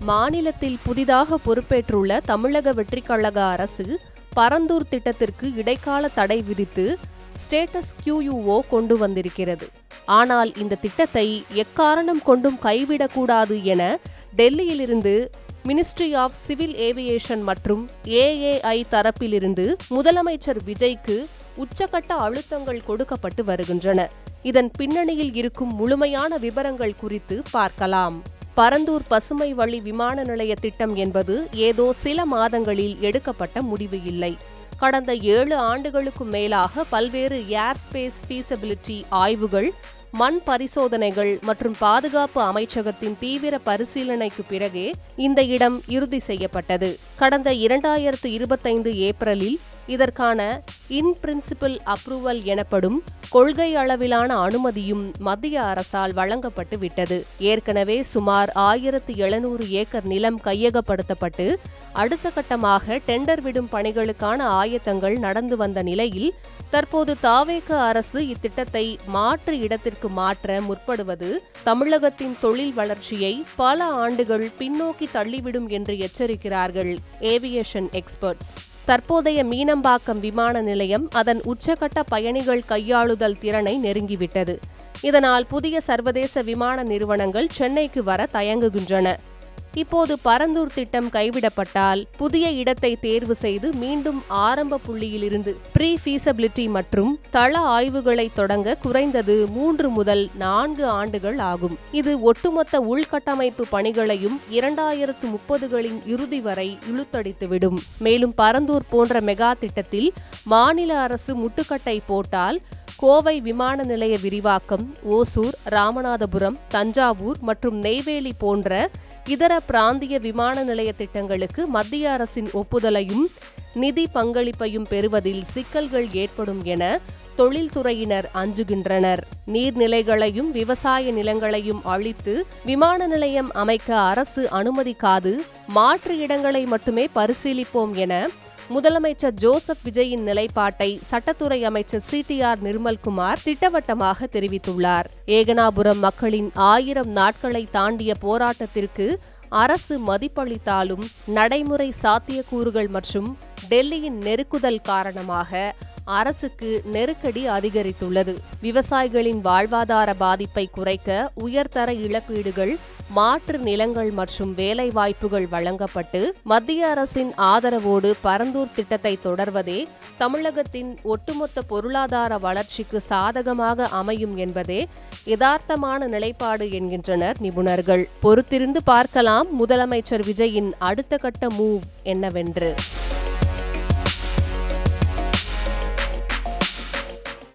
மாநிலத்தில் புதிதாக பொறுப்பேற்றுள்ள தமிழக வெற்றிக் கழக அரசு பரந்தூர் திட்டத்திற்கு இடைக்கால தடை விதித்து ஸ்டேட்டஸ் கியூஓ கொண்டு வந்திருக்கிறது. ஆனால் இந்த திட்டத்தை எக்காரணம் கொண்டும் கைவிடக்கூடாது என டெல்லியிலிருந்து மினிஸ்ட்ரி ஆஃப் சிவில் ஏவியேஷன் மற்றும் ஏஏஐ தரப்பிலிருந்து முதலமைச்சர் விஜய்க்கு உச்சகட்ட அழுத்தங்கள் கொடுக்கப்பட்டு வருகின்றன. இதன் பின்னணியில் இருக்கும் முழுமையான விவரங்கள் குறித்து பார்க்கலாம். பரந்தூர் பசுமை வழி விமான நிலைய திட்டம் என்பது ஏதோ சில மாதங்களில் எடுக்கப்பட்ட முடிவு இல்லை. கடந்த 7 ஆண்டுகளுக்கும் மேலாக பல்வேறு ஏர்ஸ்பேஸ் ஃபீஸபிலிட்டி ஆய்வுகள், மண் பரிசோதனைகள் மற்றும் பாதுகாப்பு அமைச்சகத்தின் தீவிர பரிசீலனைக்கு பிறகே இந்த இடம் இறுதி செய்யப்பட்டது. கடந்த 2025 ஏப்ரலில் இதற்கான இன் பிரின்சிபல் அப்ரூவல் எனப்படும் கொள்கை அளவிலான அனுமதியும் மத்திய அரசால் வழங்கப்பட்டு விட்டது. ஏற்கனவே சுமார் 1700 ஏக்கர் நிலம் கையகப்படுத்தப்பட்டு அடுத்த கட்டமாக டெண்டர் விடும் பணிகளுக்கான ஆயத்தங்கள் நடந்து வந்த நிலையில் தற்போது தாவேக அரசு இத்திட்டத்தை மாற்று இடத்திற்கு மாற்ற முற்படுவது தமிழகத்தின் தொழில் வளர்ச்சியை பல ஆண்டுகள் பின்னோக்கி தள்ளிவிடும் என்று எச்சரிக்கிறார்கள் ஏவியேஷன் எக்ஸ்பர்ட்ஸ். தற்போதைய மீனம்பாக்கம் விமான நிலையம் அதன் உச்சகட்ட பயணிகள் கையாளுதல் திறனை நெருங்கிவிட்டது. இதனால் புதிய சர்வதேச விமான நிறுவனங்கள் சென்னைக்கு வர தயங்குகின்றன. இப்போது பரந்தூர் திட்டம் கைவிடப்பட்டால் புதிய இடத்தை தேர்வு செய்து மீண்டும் ஆரம்ப புள்ளியிலிருந்து ப்ரீ ஃபீஸபிலிட்டி மற்றும் தள ஆய்வுகளை தொடங்க குறைந்தது 3 முதல் 4 ஆண்டுகள் ஆகும். இது ஒட்டுமொத்த உள்கட்டமைப்பு பணிகளையும் 2030களின் இறுதி வரை இழுத்தடித்துவிடும். மேலும் பரந்தூர் போன்ற மெகா திட்டத்தில் மாநில அரசு முட்டுக்கட்டை போட்டால் கோவை விமான நிலைய விரிவாக்கம், ஓசூர், ராமநாதபுரம், தஞ்சாவூர் மற்றும் நெய்வேலி போன்ற இதர பிராந்திய விமான நிலைய திட்டங்களுக்கு மத்திய அரசின் ஒப்புதலையும் நிதி பங்களிப்பையும் பெறுவதில் சிக்கல்கள் ஏற்படும் என தொழில்துறையினர் அஞ்சுகின்றனர். நீர்நிலைகளையும் விவசாய நிலங்களையும் அழித்து விமான நிலையம் அமைக்க அரசு அனுமதிக்காது, மாற்று இடங்களை மட்டுமே பரிசீலிப்போம் என முதலமைச்சர் ஜோசப் விஜயின் நிலைப்பாட்டை சட்டத்துறை அமைச்சர் CTR நிர்மல்குமார் திட்டவட்டமாக தெரிவித்துள்ளார். ஏகனாபுரம் மக்களின் 1000 நாட்களை தாண்டிய போராட்டத்திற்கு அரசு மதிப்பளித்தாலும் நடைமுறை சாத்தியக்கூறுகள் மற்றும் டெல்லியின் நெருக்குதல் காரணமாக அரசுக்கு நெருக்கடி அதிகரித்துள்ளது. விவசாயிகளின் வாழ்வாதார பாதிப்பை குறைக்க உயர்தர இழப்பீடுகள், மாற்று நிலங்கள் மற்றும் வேலைவாய்ப்புகள் வழங்கப்பட்டு மத்திய அரசின் ஆதரவோடு பரந்தூர் திட்டத்தை தொடர்வதே தமிழகத்தின் ஒட்டுமொத்த பொருளாதார வளர்ச்சிக்கு சாதகமாக அமையும் என்பதே யதார்த்தமான நிலைப்பாடு என்கின்றனர் நிபுணர்கள். பொறுத்திருந்து பார்க்கலாம் முதலமைச்சர் விஜயின் அடுத்த கட்ட மூவ் என்னவென்று.